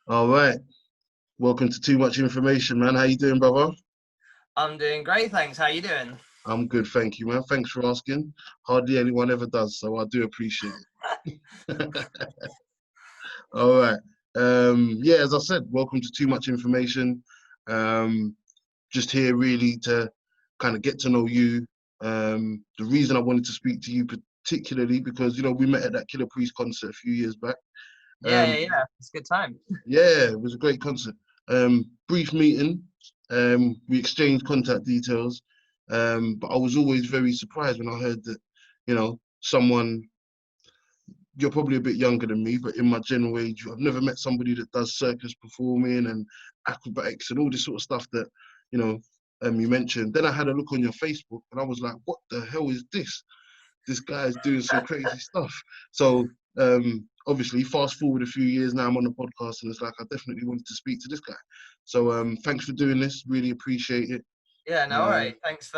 All right. Welcome to Too Much Information, man. How you doing, brother? I'm doing great, thanks. How you doing? I'm good, thank you, man. Thanks for asking. Hardly anyone ever does, so I do appreciate it. All right. Yeah, as I said, welcome to Too Much Information. Um, just here really to kind of get to know you. The reason I wanted to speak to you particularly because, we met at that Killer Priest concert a few years back. Yeah, Um, yeah, yeah. It's a good time. Yeah, it was a great concert. Brief meeting. We exchanged contact details. But I was always very surprised when I heard that, someone, you're probably a bit younger than me, but in my general age, I've never met somebody that does circus performing and acrobatics and all this sort of stuff that, you know, you mentioned. Then I had a look on your Facebook and I was like, what the hell is this? This guy's doing some crazy stuff. So obviously, fast forward a few years now, I'm on the podcast, and it's like I definitely wanted to speak to this guy. So thanks for doing this. Really appreciate it. Yeah, no Um, worries. Thanks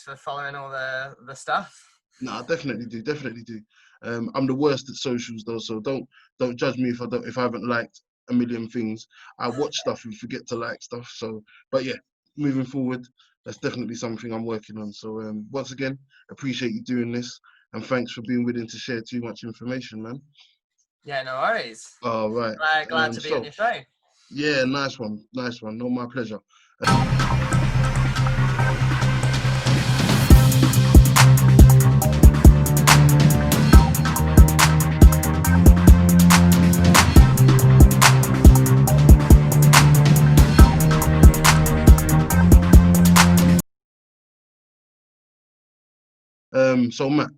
for following all the stuff. no, I definitely do, definitely do. I'm the worst at socials though, so don't judge me if I haven't liked a million things. I watch stuff and forget to like stuff. So, but yeah, moving forward, that's definitely something I'm working on. So once again, appreciate you doing this, and thanks for being willing to share too much information, man. Yeah, no worries. All right. Glad to be on So your show. yeah, nice one, nice one. No, my pleasure. So Matt,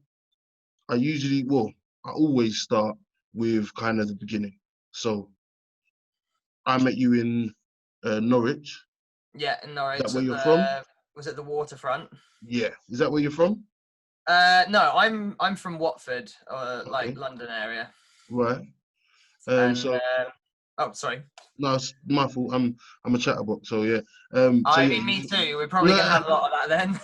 I always start with kind of the beginning. So I met you in Norwich. Yeah, in Is that Norwich where at you're from? the was it the waterfront? Yeah. Is that where you're from? No, I'm from Watford, like Okay. London area. Right. And So oh, sorry. no, it's my fault. I'm a chatterbox. So yeah. So I yeah. mean, me too. We're probably gonna have a lot of that then.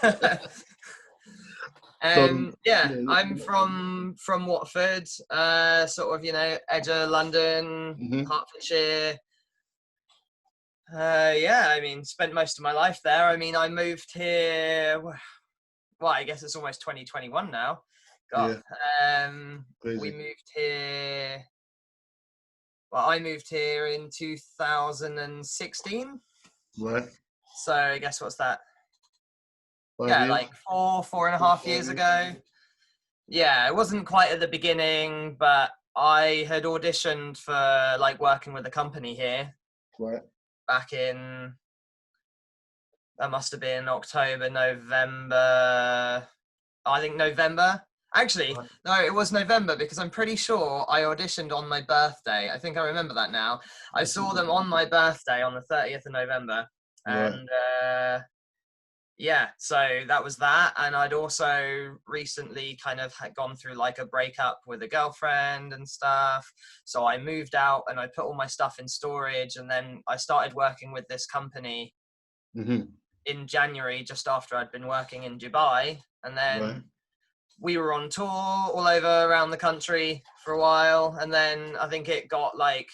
So Yeah, yeah. I'm from Watford, sort of, edge of London, Hmm. Hertfordshire. Yeah, I mean, spent most of my life there. I mean, I moved here. Well, I guess it's almost 2021 now. God, Yeah. we Crazy. moved here. Well, I moved here in 2016. Right. So I guess what's that? 5 Yeah, years. like four and a Four, half five years years. ago. Yeah, it wasn't quite at the beginning, but I had auditioned for like working with a company here Right. back in, that must have been October, November. I think November. Actually, Right. no, it was November because I'm pretty sure I auditioned on my birthday. I think I remember that now. I saw them on my birthday on the 30th of November. Right. And yeah, so that was that. And I'd also recently kind of had gone through like a breakup with a girlfriend and stuff. So I moved out and I put all my stuff in storage. And then I started working with this company Hmm. in January, just after I'd been working in Dubai. And Right. then we were on tour all over around the country for a while. And then I think it got like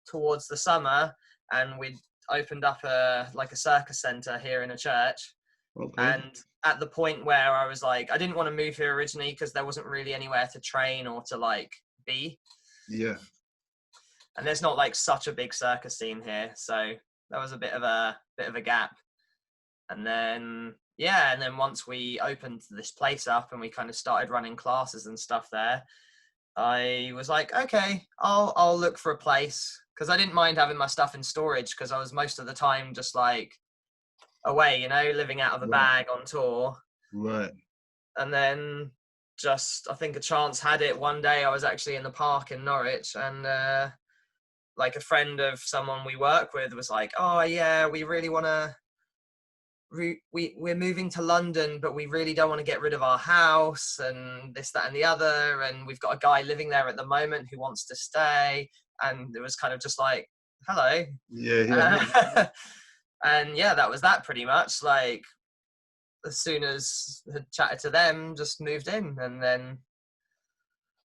towards the summer and we'd opened up a circus centre here in a church. Okay. And at the point where I was like, I didn't want to move here originally because there wasn't really anywhere to train or to like be. Yeah. And there's not like such a big circus scene here. So that was a bit of a gap. And then yeah, and then once we opened this place up and we kind of started running classes and stuff there, I was like, okay, I'll look for a place because I didn't mind having my stuff in storage because I was most of the time just like away, living out of a Right. bag on tour. Right. And then just, I think a chance had it one day. I was actually in the park in Norwich and like a friend of someone we work with was like, oh yeah, we really want to, we're moving to London, but we really don't want to get rid of our house and this, that, and the other. And we've got a guy living there at the moment who wants to stay. And it was kind of just like, hello. Yeah. Yeah. And yeah, that was that pretty much. Like, as soon as I had chatted to them, just moved in. And then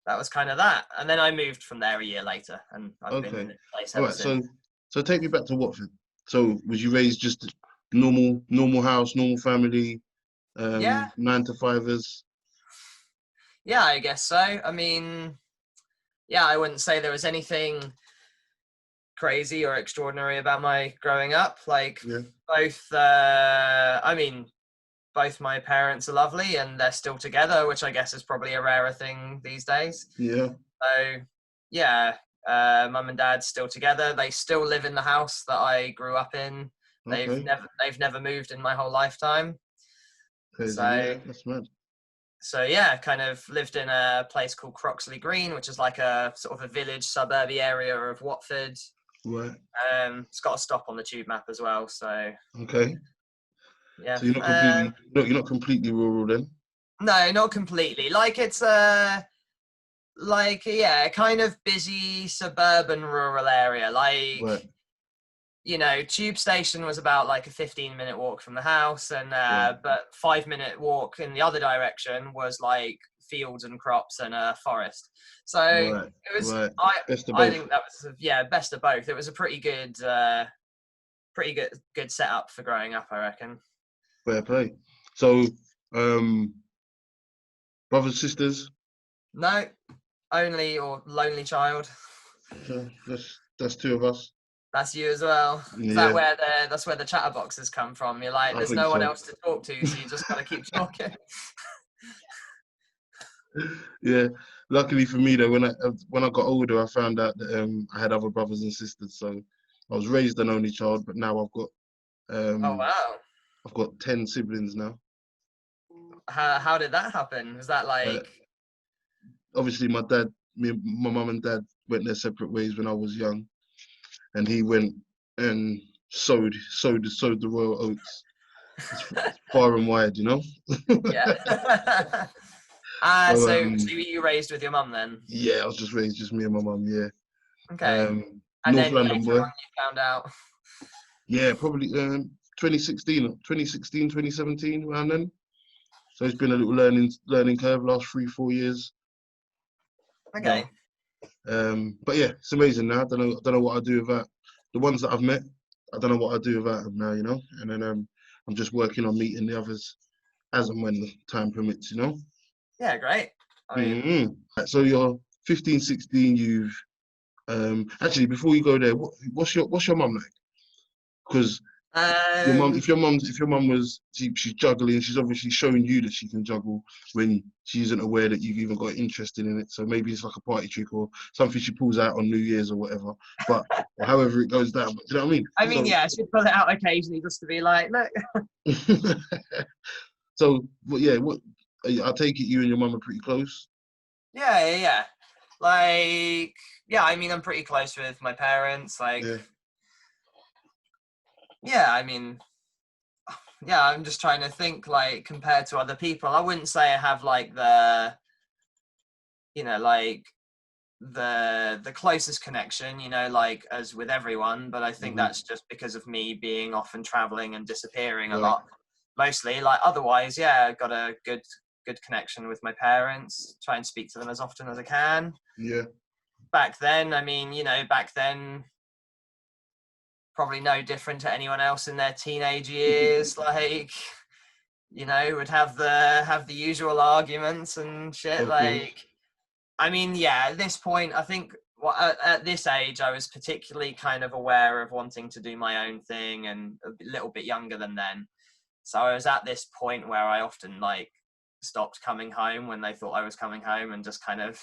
that was kind of that. And then I moved from there a year later, and I've been in Okay. this place All ever right. since. So take me back to Watford. So was you raised just normal house, normal family, Yeah, 9 to 5ers? yeah, I guess so. I mean, yeah, I wouldn't say there was anything crazy or extraordinary about my growing up. Like Yeah. both, I mean, both my parents are lovely and they're still together, which I guess is probably a rarer thing these days. Yeah. So, yeah, mum and dad's still together. They still live in the house that I grew up in. Okay. They've never moved in my whole lifetime. Crazy. So Yeah. That's mad. yeah, kind of lived in a place called Croxley Green, which is like a sort of a village suburby area of Watford. Right. It's got a stop on the tube map as well. So Okay. yeah, So you're not completely rural then? no, not completely. Like it's like yeah, kind of busy suburban rural area. Like Right. tube station was about like a 15-minute walk from the house, and Right. but 5-minute walk in the other direction was like fields and crops and a forest. So Right. it was Right. Best of I both. think that was best of both. It was a pretty good setup for growing up, I reckon. Fair play. So, um, brothers, sisters. No, only or lonely child. So that's two of us. That's you as well. Is that Yeah, where that's where the chatterboxes come from? You're like, I there's think no one so. else to talk to, so you just gotta keep talking. Yeah. Luckily for me though, when I got older, I found out that I had other brothers and sisters. So I was raised an only child, but now Oh um wow. I've got 10 siblings now. How did that happen? Was that Uh, like Obviously, my mum and dad went their separate ways when I was young, and he went and sowed the royal oats far and wide, you know. yeah? So So you were raised with your mum then? yeah, I was just raised just me and my mum. Yeah, Okay. And North then later London boy. on you found out. Yeah, probably 2016, 2017, around then. So it's been a little learning curve last 3-4 years. But Okay. but yeah, it's amazing now. I don't know what I do without the ones that I've met. I don't know what I do without them now, you know. And then I'm just working on meeting the others as and when the time permits, you know. Yeah, great. I mean, Right, so you're 15, 16. You've actually before you go there, what's your mum like? Because your mum, um, if your mum was she's juggling, she's obviously showing you that she can juggle when she isn't aware that you've even got interested in it. So maybe it's like a party trick or something she pulls out on New Year's or whatever. But or however it goes down. But do you know what I mean? I mean, yeah, she'd pull it out occasionally just to be like, look. So so but yeah, I take it you and your mum are pretty close. Yeah. Like, yeah, I mean, I'm pretty close with my parents. Like, Yeah, yeah, I mean, yeah, I'm just trying to think, like, compared to other people. I wouldn't say I have like like the closest connection, like as with everyone, but I think hmm, that's just because of me being often traveling and disappearing a right. lot. Mostly, like otherwise, yeah, I've got a good connection with my parents. Try and speak to them as often as I can. Yeah, Back then, I mean, back then probably no different to anyone else in their teenage years. Like, would have the usual arguments and shit. of course. Like, I mean, yeah, at this point, I think at this age, I was particularly kind of aware of wanting to do my own thing and a little bit younger than then. So I was at this point where I often like stopped coming home when they thought I was coming home and just kind of,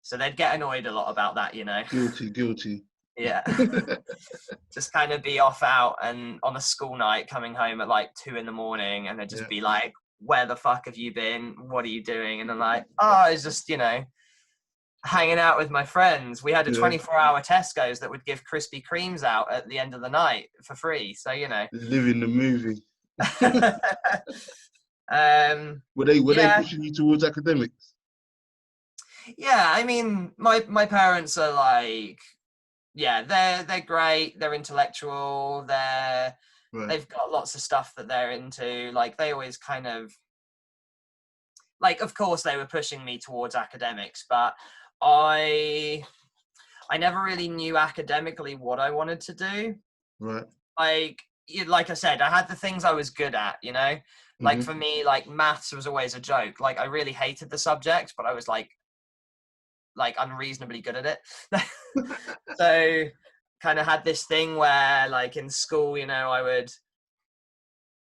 so they'd get annoyed a lot about that. Guilty. Yeah. Just kind of be off out and on a school night coming home at like 2 a.m, and they'd just Yeah, be like, where the fuck have you been? What are you doing? And I'm like, oh, it's just, hanging out with my friends. We had a yeah. 24-hour Tesco's that would give Krispy Kremes out at the end of the night for free. So, Living the movie. Were they yeah, pushing you towards academics? yeah. I mean, my parents are like, yeah, they're great. They're intellectual. Right. They've got lots of stuff that they're into. Like they always kind of like, of course they were pushing me towards academics, but I never really knew academically what I wanted to do. Right. Like I said, I had the things I was good at, you know. Like Mm-hmm. for me, like maths was always a joke. Like I really hated the subject, but I was like unreasonably good at it. So kind of had this thing where like in school, you know,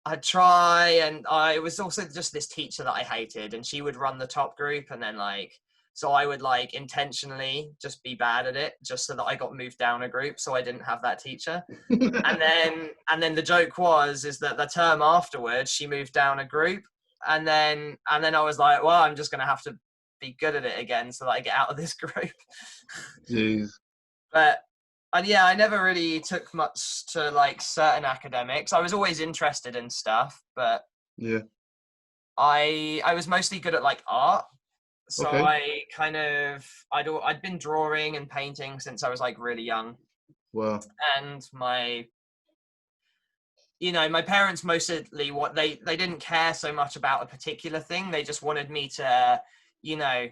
I'd try, and I was also just this teacher that I hated, and she would run the top group, and then like, so I would like intentionally just be bad at it just so that I got moved down a group so I didn't have that teacher. And then the joke is that the term afterwards she moved down a group, and then I was like, well, I'm just gonna have to be good at it again so that I get out of this group. Jeez. But and yeah, I never really took much to like certain academics. I was always interested in stuff, but Yeah. I was mostly good at like art. So Okay. I'd been drawing and painting since I was like really young. Wow. And my parents mostly they didn't care so much about a particular thing. They just wanted me to, you know,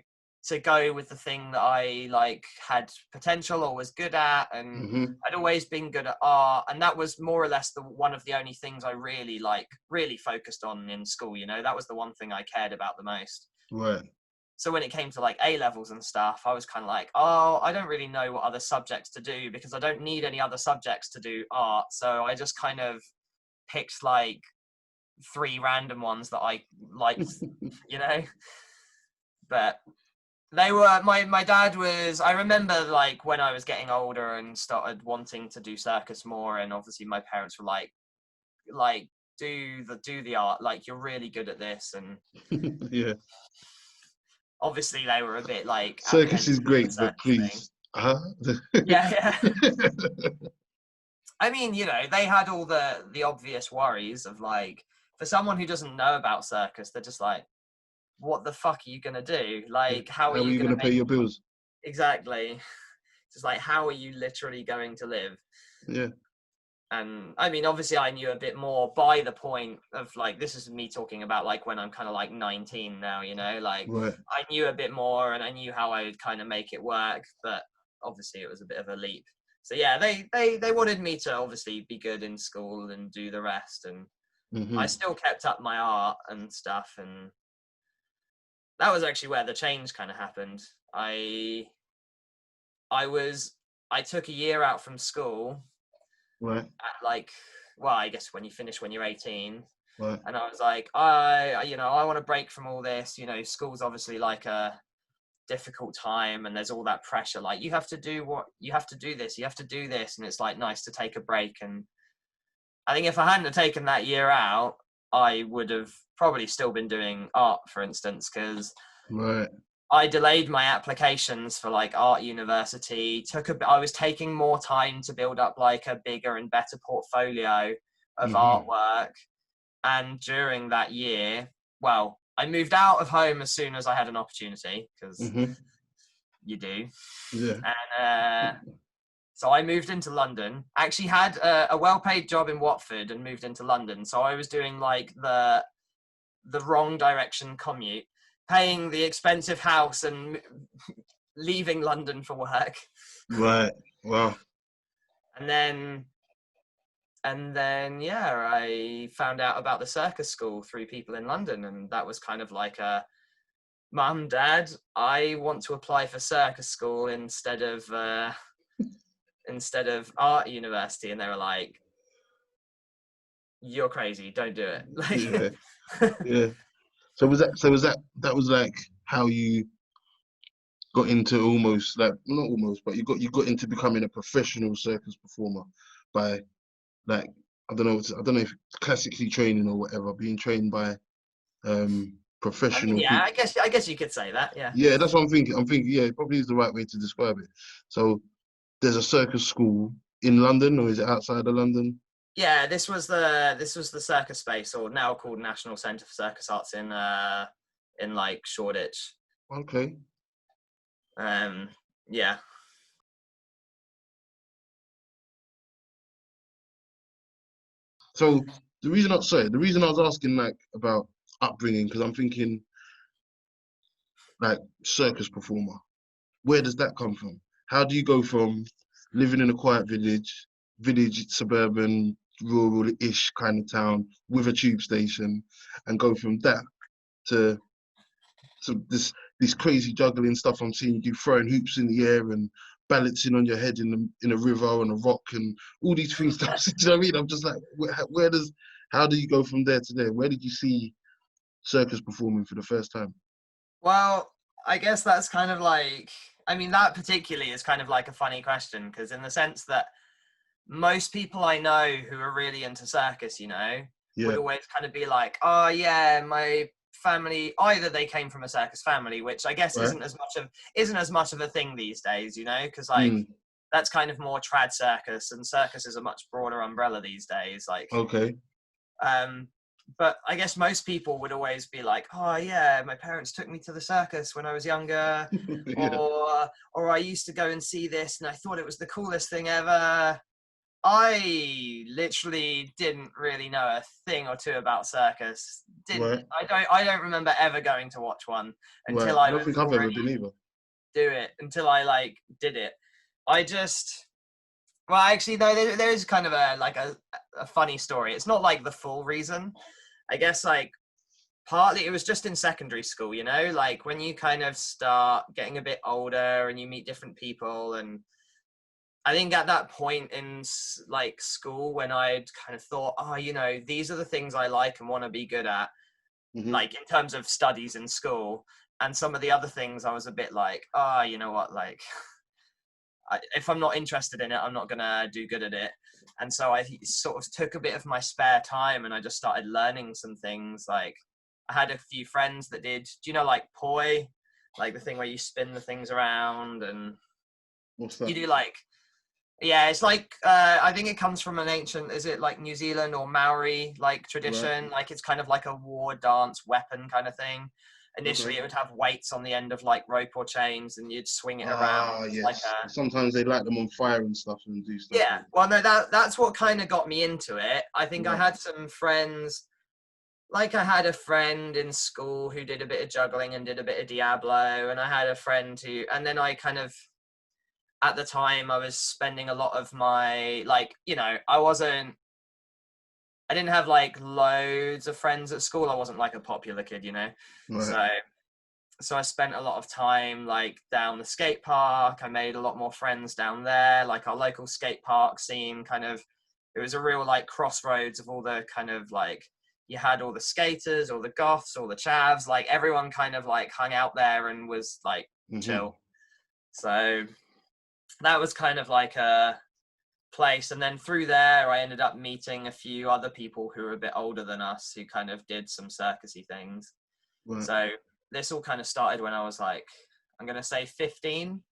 to go with the thing that I like had potential or was good at. And Mm-hmm. I'd always been good at art, and that was more or less one of the only things I really focused on in school. You know, that was the one thing I cared about the most. Right. So when it came to like A levels and stuff, I was kind of like, oh, I don't really know what other subjects to do because I don't need any other subjects to do art. So I just kind of picked like 3 random ones that I liked, you know. But they were my dad was, I remember like when I was getting older and started wanting to do circus more, and obviously my parents were like do the art, like you're really good at this. And Yeah. obviously they were a bit like Circus is apprehensive of the great, but circus thing. please. Huh? Yeah. I mean, you know, they had all the obvious worries of like, for someone who doesn't know about circus, they're just like, what the fuck are you gonna do? Yeah. Like, how are How are you you gonna gonna pay make your bills? exactly? Just like, how are you literally going to live? Yeah. And I mean, obviously I knew a bit more by the point of like, this is me talking about like when I'm kind of like 19 now, you know, like Right. I knew a bit more and I knew how I would kind of make it work, but obviously it was a bit of a leap. So yeah, they wanted me to obviously be good in school and do the rest, and Mm-hmm. I still kept up my art and stuff. And that was actually where the change kind of happened. I took a year out from school Right. at like, well, I guess when you finish when you're 18. Right. And I was like, I want to break from all this. You know, school's obviously like a difficult time, and there's all that pressure. Like, you have to do this, you have to do this, and it's like nice to take a break. And I think if I hadn't have taken that year out, I would have probably still been doing art, for instance, because Right. I delayed my applications for like art university. I was taking more time to build up like a bigger and better portfolio of Mm-hmm. artwork. And during that year, well, I moved out of home as soon as I had an opportunity, because Mm-hmm. you do. Yeah. And so I moved into London. Actually had a well-paid job in Watford and moved into London. So I was doing like the wrong direction commute, paying the expensive house and leaving London for work. Right. Wow. And then yeah, I found out about the circus school through people in London, and that was kind of like a, Mum, Dad, I want to apply for circus school instead of art university. And they were like, you're crazy, don't do it. Yeah. Like Yeah. So that was like how you got into almost like not almost, but you got into becoming a professional circus performer by like I don't know if classically training or whatever, being trained by I mean, professional yeah, people. I guess you could say that, yeah. Yeah, that's what I'm thinking. I'm thinking, yeah, it probably is the right way to describe it. So there's a circus school in London, or is it outside of London? Yeah, this was the circus space, or now called National Centre for Circus Arts in like Shoreditch. Okay. Yeah. So the reason I was asking like about upbringing, because I'm thinking like circus performer? Where does that come from? How do you go from living in a quiet village, suburban, rural-ish kind of town with a tube station, and go from that to this crazy juggling stuff I'm seeing you do, throwing hoops in the air and balancing on your head in a river and a rock and all these things. Do you know what I mean? I'm just like, how do you go from there to there? Where did you see circus performing for the first time? Well, I guess that's kind of like, I mean, that particularly is kind of like a funny question, because in the sense that most people I know who are really into circus, you know, would Yeah. always kind of be like, oh yeah, my family, either they came from a circus family, which I guess Right. isn't as much of a thing these days, you know, because like Mm, that's kind of more trad circus, and circus is a much broader umbrella these days. Like, okay. um, but I guess most people would always be like, oh yeah, my parents took me to the circus when I was younger, Yeah. or I used to go and see this and I thought it was the coolest thing ever. I literally didn't really know a thing or two about circus. Right. I don't remember ever going to watch one Right. until I I don't was think I've ever already been either. until I like did it. I just, well, actually no, there is kind of a funny story. It's not like the full reason. I guess like partly it was just in secondary school, you know, like when you kind of start getting a bit older and you meet different people. And I think at that point in like school, when I'd kind of thought, oh, you know, these are the things I like and want to be good at, Hmm. like in terms of studies in school. And some of the other things I was a bit like, oh, you know what, like if I'm not interested in it, I'm not going to do good at it. And so I sort of took a bit of my spare time and I just started learning some things. Like I had a few friends that did, do you know, like poi, like the thing where you spin the things around and What's you that? do like, yeah, it's like I think it comes from an ancient, is it like New Zealand or Maori like Right. tradition? Like it's kind of like a war dance weapon kind of thing. Okay. Initially, it would have weights on the end of like rope or chains, and you'd swing it around Ah, like yes. a, Sometimes they light them on fire and stuff and do stuff yeah. like Well, no, that's what kind of got me into it. I that. think I Right. had some friends. Like I had a friend in school who did a bit of juggling and did a bit of Diablo, and I had a friend who, and then I kind of at the time I was spending a lot of my, like, you know, I didn't have like loads of friends at school. I wasn't like a popular kid, you know. Right. So I spent a lot of time like down the skate park. I made a lot more friends down there. Like our local skate park scene kind of, it was a real like crossroads of all the kind of like, you had all the skaters, all the goths, all the chavs, like everyone kind of like hung out there and was like Hmm. chill. So that was kind of like a place. And then through there I ended up meeting a few other people who were a bit older than us who kind of did some circusy things. Right. So this all kind of started when I was like, I'm gonna say 15.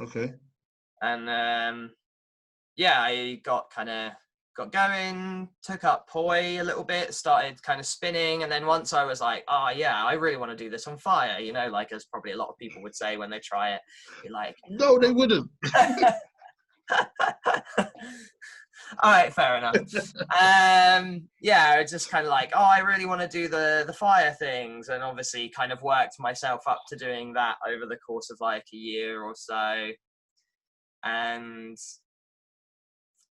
Okay. And yeah, I got going, took up poi a little bit, started kind of spinning, and then once I was like, oh yeah, I really want to do this on fire, you know, like as probably a lot of people would say when they try it, be like, No, they wouldn't. all right, fair enough. Yeah, just kind of like, oh, I really want to do the fire things, and obviously kind of worked myself up to doing that over the course of like a year or so. And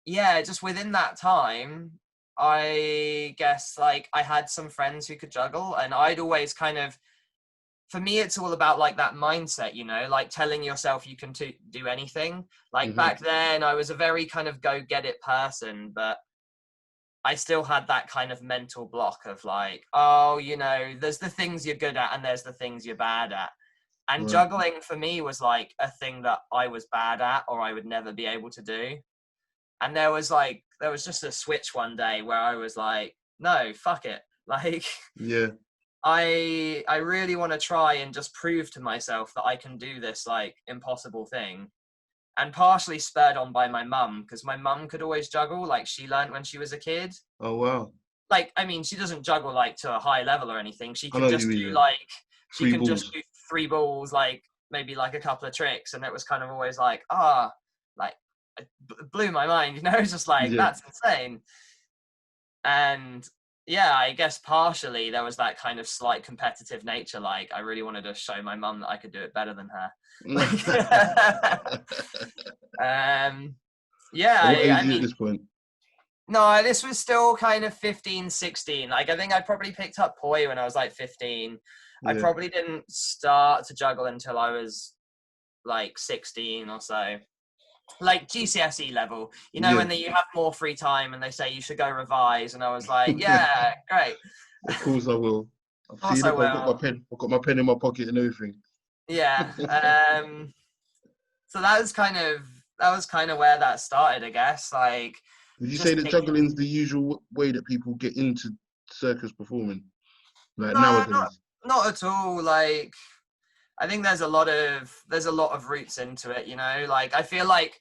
yeah, just within that time, I guess like I had some friends who could juggle, and I'd always kind of, for me, it's all about like that mindset, you know, like telling yourself you can do anything. Like Hmm. back then, I was a very kind of go get it person, but I still had that kind of mental block of like, oh, you know, there's the things you're good at and there's the things you're bad at. And Right. juggling for me was like a thing that I was bad at or I would never be able to do. And there was just a switch one day where I was like, no, fuck it. Like Yeah. I really want to try and just prove to myself that I can do this like impossible thing. And partially spurred on by my mum, because my mum could always juggle, like she learned when she was a kid. Oh, wow. Like, I mean, she doesn't juggle like to a high level or anything. I know what you mean. Yeah. She Three can just balls. do three balls, like maybe like a couple of tricks. And it was kind of always like, ah, like it blew my mind, you know, just like Yeah. that's insane. And yeah, I guess partially there was that kind of slight competitive nature. Like, I really wanted to show my mum that I could do it better than her. Yeah, And what age I are you at mean, this point? no, this was still kind of 15, 16. Like, I think I probably picked up poi when I was like 15. I Yeah, probably didn't start to juggle until I was like 16 or so. Like GCSE level, you know, yeah. when you have more free time and they say you should go revise, and I was like, yeah, great, Of course I will. of See, course I look, I've got my will. pen. I've got my pen in my pocket and everything. Yeah. So that was kind of where that started, I guess. Like, Would you say just that juggling's the usual way that people get into circus performing, like no, nowadays? not at all. Like, I think there's a lot of roots into it, you know. Like, I feel like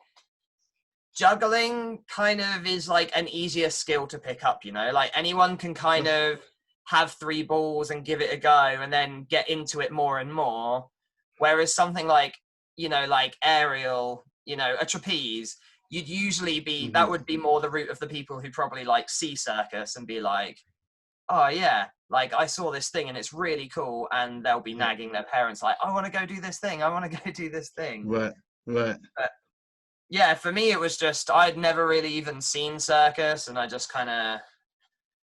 juggling kind of is like an easier skill to pick up, you know. Like, anyone can kind of have three balls and give it a go and then get into it more and more. Whereas something like, you know, like aerial, you know, a trapeze, you'd usually be, that Hmm. would be more the route of the people who probably like see circus and be like, oh yeah, like I saw this thing and it's really cool, and they'll be Yeah. nagging their parents like, I want to go do this thing, I want to go do this thing. Right. Right. But yeah, for me it was just, I'd never really even seen circus, and I just kind of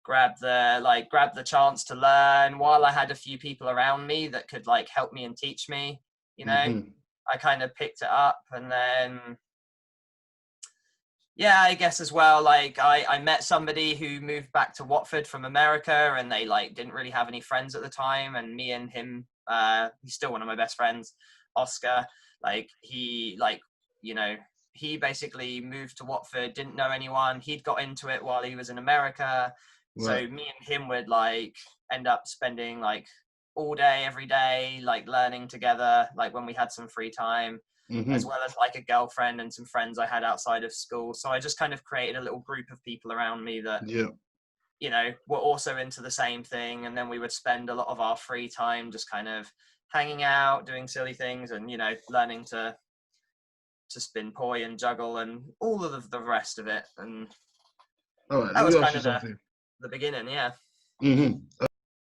grabbed the chance to learn while I had a few people around me that could like help me and teach me, you know. Hmm. I kind of picked it up, and then yeah, I guess as well, like I met somebody who moved back to Watford from America, and they like didn't really have any friends at the time, and me and him, he's still one of my best friends, Oscar. Like, he, like, you know, he basically moved to Watford, didn't know anyone, he'd got into it while he was in America, so Right. me and him would like end up spending like all day every day like learning together, like when we had some free time, as Hmm. well as like a girlfriend and some friends I had outside of school. So I just kind of created a little group of people around me that, Yeah. you know, were also into the same thing. And then we would spend a lot of our free time just kind of hanging out, doing silly things, and, you know, learning to spin poi and juggle and all of the rest of it. And All right. that Let was me ask kind you of the, something. the beginning, yeah. Hmm.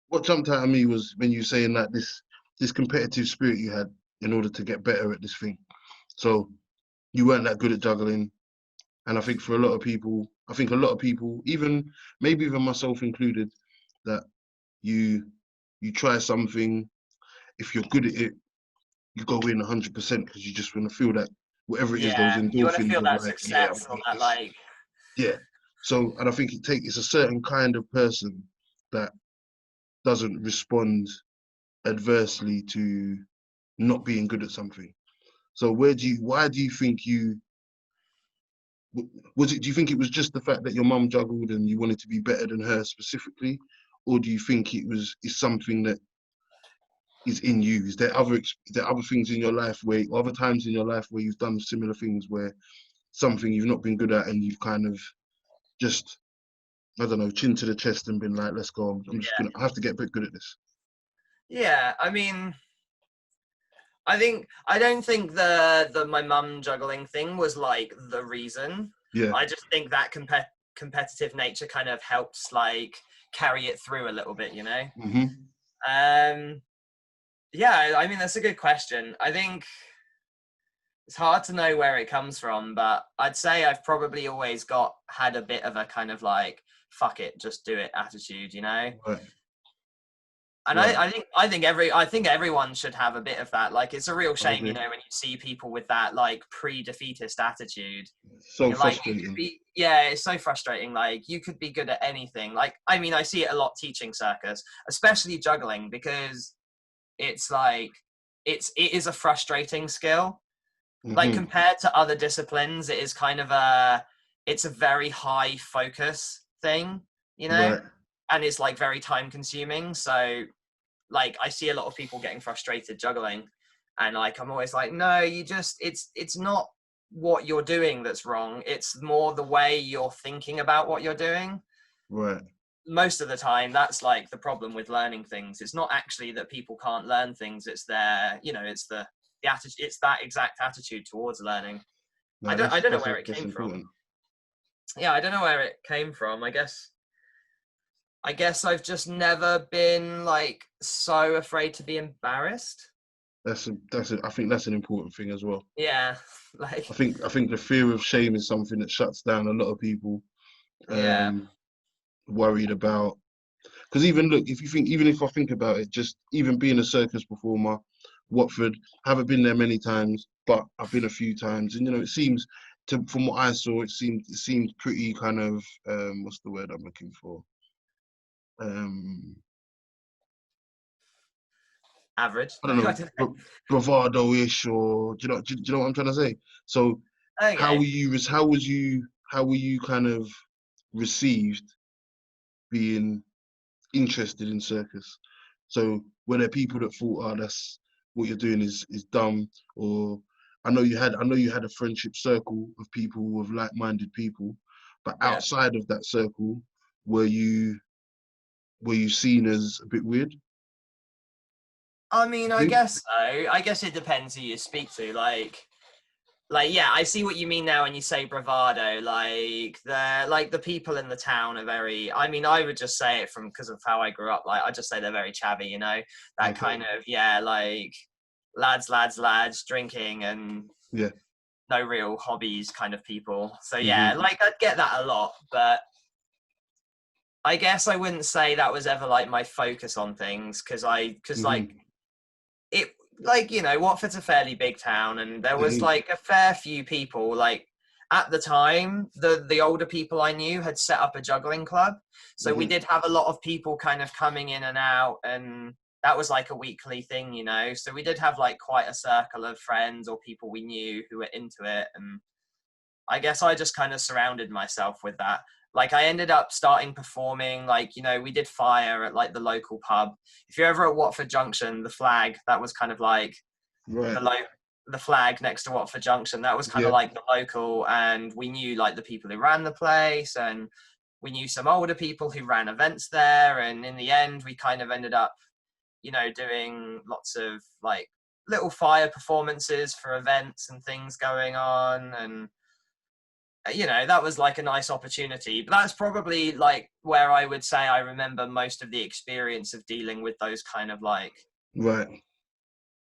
What jumped out at me was when you were saying that this competitive spirit you had in order to get better at this thing. So you weren't that good at juggling, and I think for a lot of people, even maybe even myself included, that you you try something. If you're good at it, you go in 100% because you just want to feel that whatever it is, those Yeah, you want to endorphins feel of that like, yeah, success I've or got that this. like, Yeah. So, and I think it's a certain kind of person that doesn't respond adversely to not being good at something. So why do you think do you think it was just the fact that your mum juggled and you wanted to be better than her specifically? Or do you think it's something that is in you? Is there other things in your life other times in your life where you've done similar things where something you've not been good at and you've kind of just, I don't know, chin to the chest and been like, let's go. I have to get a bit good at this. yeah, I mean, I don't think the my mum juggling thing was like the reason. Yeah. I just think that competitive nature kind of helps like carry it through a little bit, you know. Hmm. Um, yeah, I mean that's a good question. I think it's hard to know where it comes from, but I'd say I've probably always had a bit of a kind of like fuck it, just do it attitude, you know. Right. And Right. I think everyone should have a bit of that. Like, it's a real I shame, you agree. know, when you see people with that like pre-defeatist attitude. So You're like, you could frustrating. be, yeah, it's so frustrating. Like, you could be good at anything. Like, I mean, I see it a lot teaching circus, especially juggling, because it's like it is a frustrating skill. Like, Hmm. compared to other disciplines, it's a very high focus thing, you know, Right. and it's like very time consuming. So like, I see a lot of people getting frustrated juggling, and like I'm always like, no, it's not what you're doing that's wrong, it's more the way you're thinking about what you're doing. Right. Most of the time that's like the problem with learning things. It's not actually that people can't learn things, it's their, you know, it's the attitude, it's that exact attitude towards learning. i No, don't i don't know where it that's came from. important. Yeah, I don't know where it came from, I guess. I guess I've just never been like so afraid to be embarrassed. I think that's an important thing as well. Yeah, like I think the fear of shame is something that shuts down a lot of people. yeah, Um, Worried about, because even look, even if I think about it, just even being a circus performer, Watford, haven't been there many times, but I've been a few times, and it seems from what I saw, it seemed pretty kind of what's the word I'm looking for? Um, average. I No, don't I know, don't know. bravado-ish, or do you know what I'm trying to say? So Okay. how were you kind of received being interested in circus? So were there people that thought, "Oh, that's what you're doing is dumb," or I know you had a friendship circle of people with like-minded people, but Yeah. outside of that circle, were you were you seen as a bit weird? I mean, You I think? guess so. I guess it depends who you speak to. Like yeah, I see what you mean now when you say bravado. Like the people in the town are very. I mean, I would just say it from because of how I grew up. Like I just say they're very chavvy. That Okay. kind of yeah, like lads, drinking and Yeah. no real hobbies kind of people. So yeah, Hmm. like I'd get that a lot, but I guess I wouldn't say that was ever like my focus on things because Hmm. like it like Watford's a fairly big town and there It was is. like a fair few people like at the time the older people I knew had set up a juggling club, so we Hmm. did have a lot of people kind of coming in and out, and that was like a weekly thing, so we did have like quite a circle of friends or people we knew who were into it, and I guess I just kind of surrounded myself with that. Like I ended up starting performing, like, we did fire at like the local pub. If you're ever at Watford Junction, the flag, that was kind of like Right. the the flag next to Watford Junction, that was kind of Yeah. like the local, and we knew like the people who ran the place, and we knew some older people who ran events there, and in the end we kind of ended up, doing lots of like little fire performances for events and things going on, and that was like a nice opportunity. But that's probably like where I would say I remember most of the experience of dealing with those kind of like Right.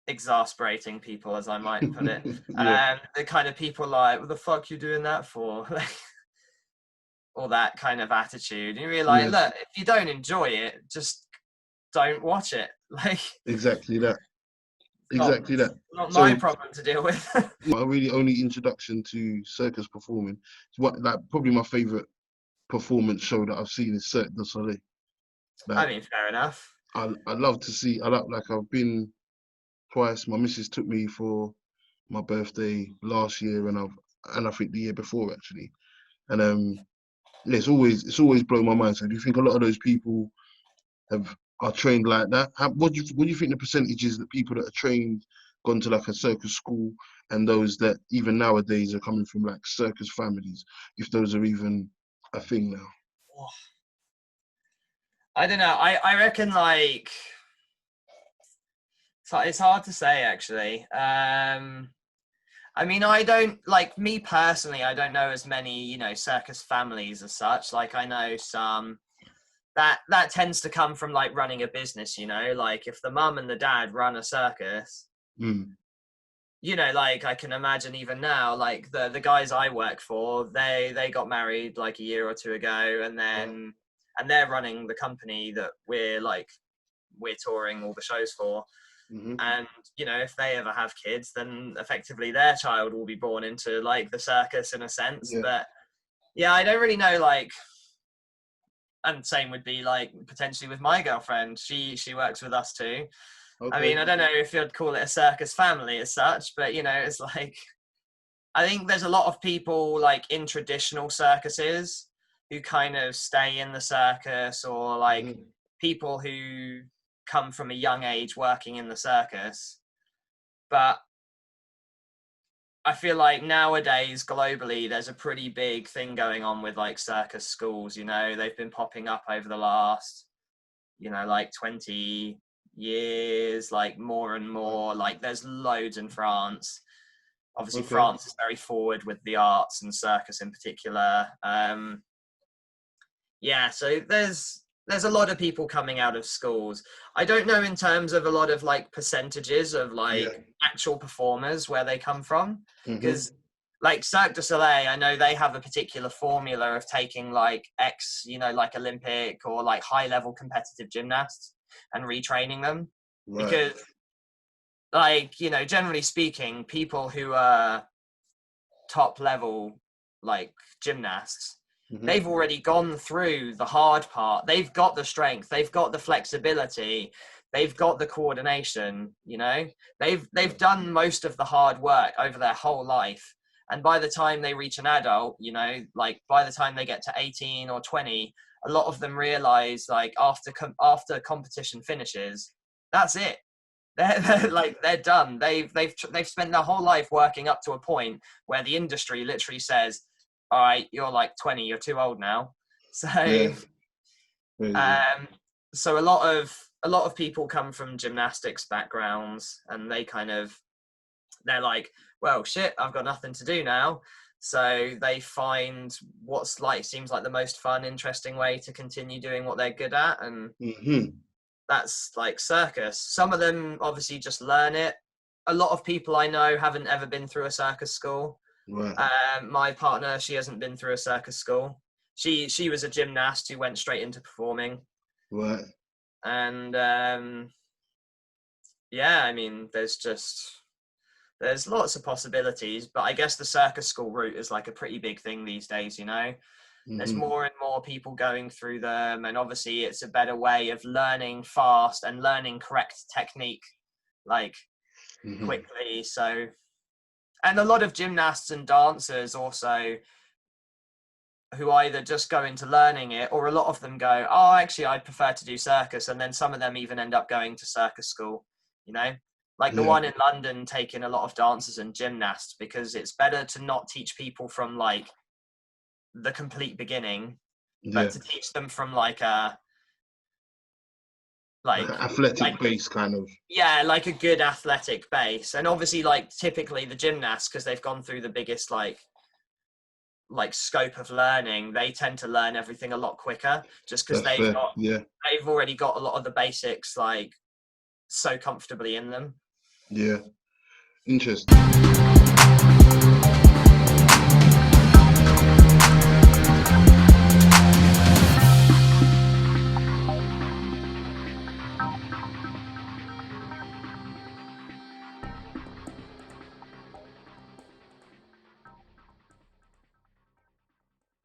exasperating people, as I might put it. Yeah. The kind of people like, what the fuck you doing that for? All that kind of attitude. And you realize, Yeah. look, if you don't enjoy it, just don't watch it. Like, Exactly that. not Exactly that. not my So problem to deal with. my really only introduction to circus performing, what like probably my favorite performance show that I've seen is Cirque du Soleil. I Like mean, fair enough. I love to see. Like I've been twice. My missus took me for my birthday last year, and I think the year before actually. And yeah, it's always blown my mind. So do you think a lot of those people are trained like that? What do you think the percentage is that people that are trained, gone to like a circus school, and those that even nowadays are coming from like circus families, if those are even a thing now? I don't know. I reckon like it's hard to say actually. I mean, I don't like me personally. I don't know as many, circus families as such. Like I know some that tends to come from like running a business. Like if the mum and the dad run a circus, Mm, like I can imagine even now, like the guys I work for, they got married like a year or two ago, and right. then and they're running the company that we're touring all the shows for. Hmm. And if they ever have kids, then effectively their child will be born into like the circus in a sense. Yeah. But yeah, I don't really know, like, and same would be like potentially with my girlfriend. She works with us too. I Okay. mean, I don't know if you'd call it a circus family as such, but it's like I think there's a lot of people like in traditional circuses who kind of stay in the circus, or like Hmm. people who come from a young age working in the circus. But I feel like nowadays globally there's a pretty big thing going on with like circus schools. They've been popping up over the last like 20 years, like more and Right. more. Like there's loads in France. Obviously Okay. France is very forward with the arts and circus in particular. Yeah, so there's a lot of people coming out of schools. I don't know in terms of a lot of like percentages of like actual performers where they come from, because like Cirque du Soleil, I know they have a particular formula of taking like like Olympic or like high level competitive gymnasts and retraining them, because like, generally speaking, people who are top level like gymnasts, they've already gone through the hard part. They've got the strength, they've got the flexibility, they've got the coordination, they've done most of the hard work over their whole life. And by the time they reach an adult, like by the time they get to 18 or 20, a lot of them realize like after competition finishes, that's it. They're done. They've spent their whole life working up to a point where the industry literally says, all right, you're like 20, you're too old now. So so a lot of people come from gymnastics backgrounds, and they're like, well, shit, I've got nothing to do now. So they find what's seems like the most fun, interesting way to continue doing what they're good at. And that's like circus. Some of them obviously just learn it. A lot of people I know haven't ever been through a circus school. My partner, she hasn't been through a circus school. She was a gymnast who went straight into performing. And I mean, there's lots of possibilities, but I guess the circus school route is like a pretty big thing these days, There's more and more people going through them, and obviously it's a better way of learning fast and learning correct technique, quickly. So, and a lot of gymnasts and dancers also, who either just go into learning it, or a lot of them go, oh, actually, I prefer to do circus. And then some of them even end up going to circus school, Like the one in London taking a lot of dancers and gymnasts, because it's better to not teach people from like the complete beginning, but to teach them from like a athletic base kind of. Yeah, like a good athletic base. And obviously like typically the gymnasts, because they've gone through the biggest like scope of learning, they tend to learn everything a lot quicker, just because they've already got a lot of the basics like so comfortably in them. Interesting.